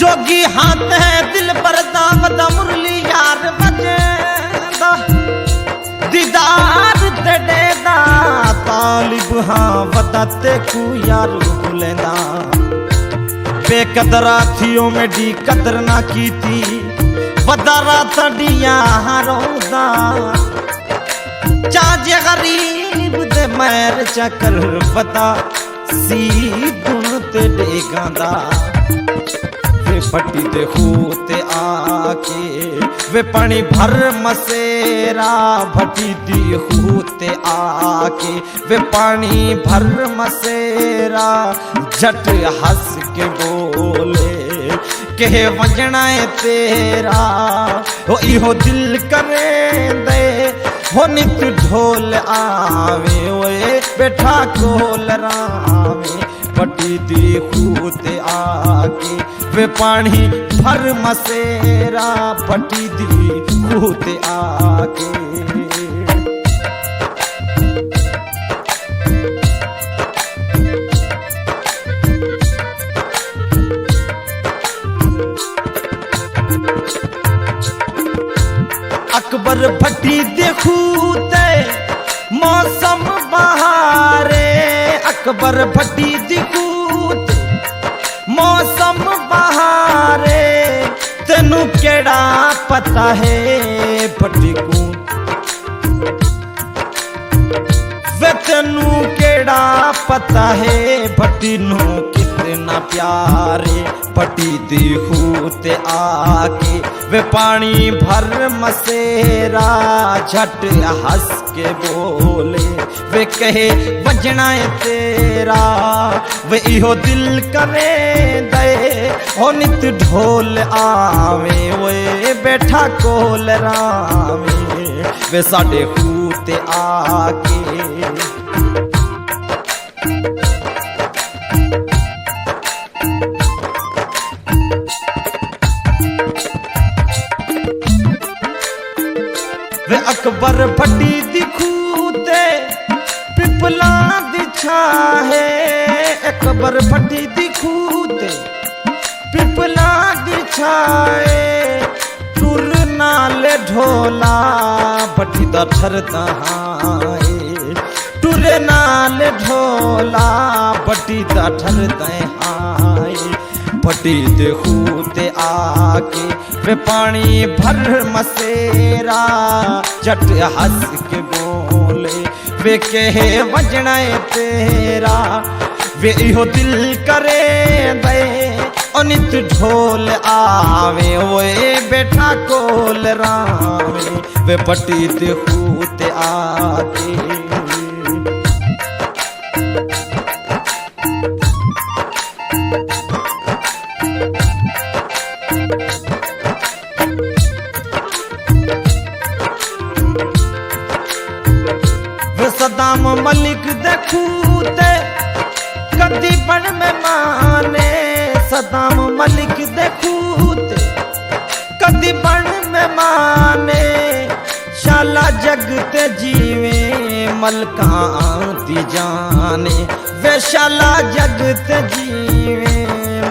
जोगी हाथ है दिल पर दावत मुरली यार बजेदा दीदार ते देदा तालिब हाँ वदाते को यार बुलेंदा बेकदरा थियों में डी कदर ना की थी वदारा तड़िया रोदा चाज गरीब दे मैर चकर बता सी गुण ते डेगांदा वे पट्टी दे खूते आके वे पानी भर मसेरा भट्टी दी खूते आके वे पानी भर मसेरा झट हंस के बोले के वजना है तेरा हो इहो दिल करे दे हो नित ढोल आवे ओए बैठा कोल रावे पट्टी दी खूते आके वे पानी भर मसेरा पट्टी दी खूते आके अकबर भट्टी देखूते मौसम बहारे अकबर भट्टी देखूते मौसम बहारे तेनू केड़ा पता है भट्टी को वे तेनू केड़ा पता है भट्टी नू कितना प्यारे भट्टी देखूते आके वे पानी भर मसेरा झट हंस के बोले वे कहे बजना है तेरा वे इहो दिल करे दे हो नित ढोल आवे वे बैठा कोल रावे वे साडे खूते आके वे अकबर भट्टी दिखूते पिपला दिछा है अकबर भट्टी दिखूते पिपला दिछाए टुर नाले ढोला भट्टी दा ठरदा हाए टुरे नाले ढोला भट्टी दा ठरदा हाए भट्टी देखूते आके वे पानी भर मसेरा झट हंस के बोले वे कहे वजना है तेरा वे इहो दिल करे दे अनित ढोल आवे ओए बैठा कोल रावे वे भट्टी देखूते आके सदाम मलिक देखूते कदी बन में माने सदाम मलिक देखूते कदी बन में माने शाला जगते जीवे मलका दी जाने वे शाला जगते जीवे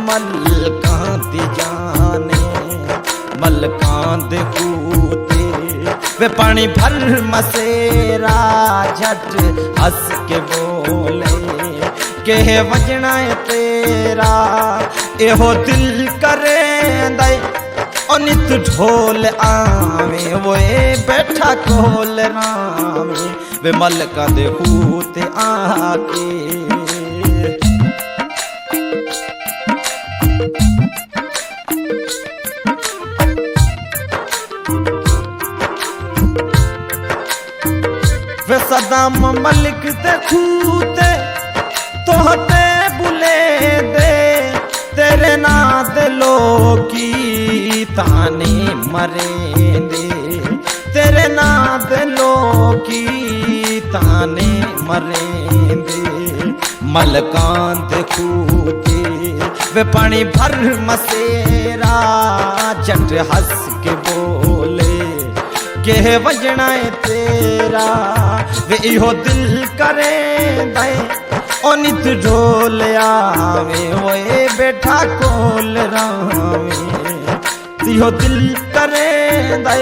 मलका दी जाने मलका देखूते वे पानी भर मसेरा झट हंस के बोले के वजना है तेरा एहो दिल करे दे अनित ढोल आवे वोए बैठा कोल रावे वे मलका देखूते आके वे सदाम मलिक देखूते तोहते बुले दे तेरे नाद लोकी ताने मरे दे तेरे नाद लोकी ताने मरे दे मलकान देखूते वे पानी भर मसेरा झट हंस के बोले के वजना है तेरा वे इहो दिल करे दे ओ नित ढोल आवे ओए बैठा कोल रावे इहो दिल करे दे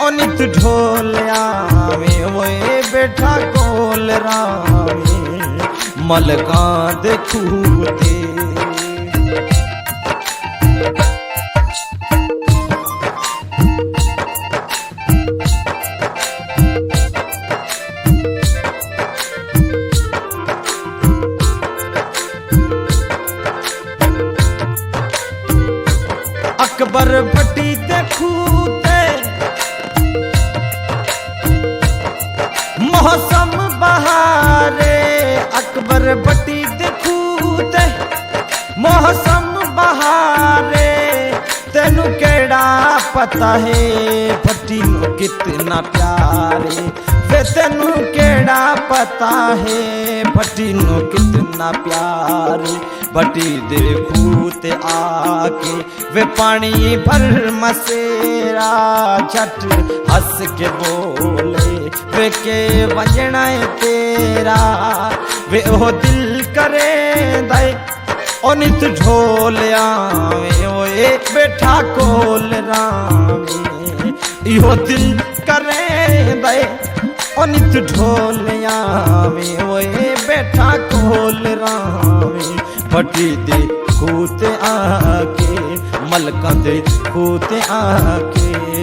ओ नित ढोल आवे ओए बैठा कोल रावे मलका देखूते अकबर भट्टी देखूते मौसम बहारे अकबर भट्टी देखूते मौसम बहारे तेनू केड़ा पता है भट्टी नू कितना प्यारे वे तेनू केड़ा पता है भट्टी नू कितना प्यारे भट्टी देखूते आके वे पानी भर मसेरा झट हंस के बोले वे के वंजना तेरा वे ओ दिल करे दे ओ नित ढोल आवे ओए बैठा कोल रावे इहो दिल करे दे ओ नित ढोल आवे ओए बैठा कोल रावे भट्टी दे खूते आके मलका दे खूते आके